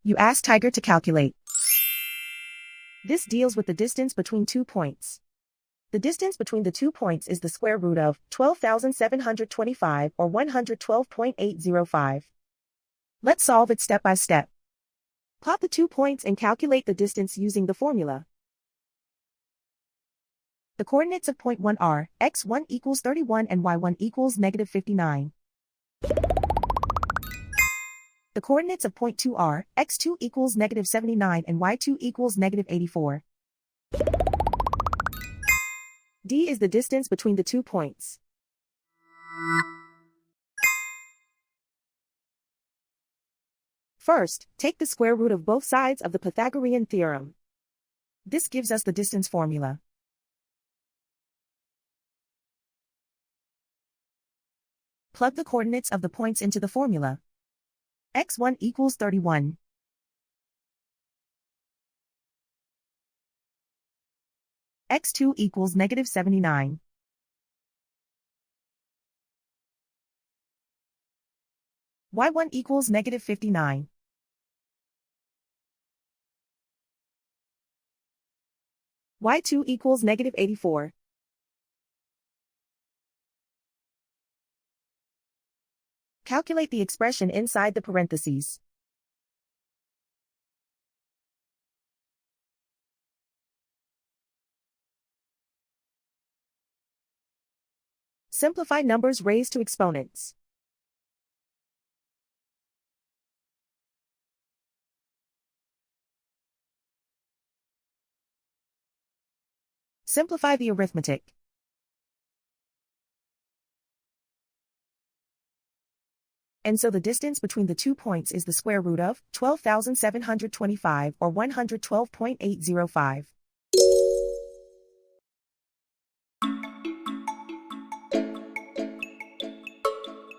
You ask Tiger to calculate. This deals with the distance between 2 points. The distance between the 2 points is the square root of 12,725 or 112.805. Let's solve it step by step. Plot the 2 points and calculate the distance using the formula. The coordinates of point 1 are x1 equals 31 and y1 equals negative 59. The coordinates of point 2 are x2 equals negative 79 and y2 equals negative 84. D is the distance between the 2 points. First, take the square root of both sides of the Pythagorean theorem. This gives us the distance formula. Plug the coordinates of the points into the formula. x1 equals 31. x2 equals negative 79. y1 equals negative 59. y2 equals negative 84. Calculate the expression inside the parentheses. Simplify numbers raised to exponents. Simplify the arithmetic. And so the distance between the 2 points is the square root of 12,725 or 112.805.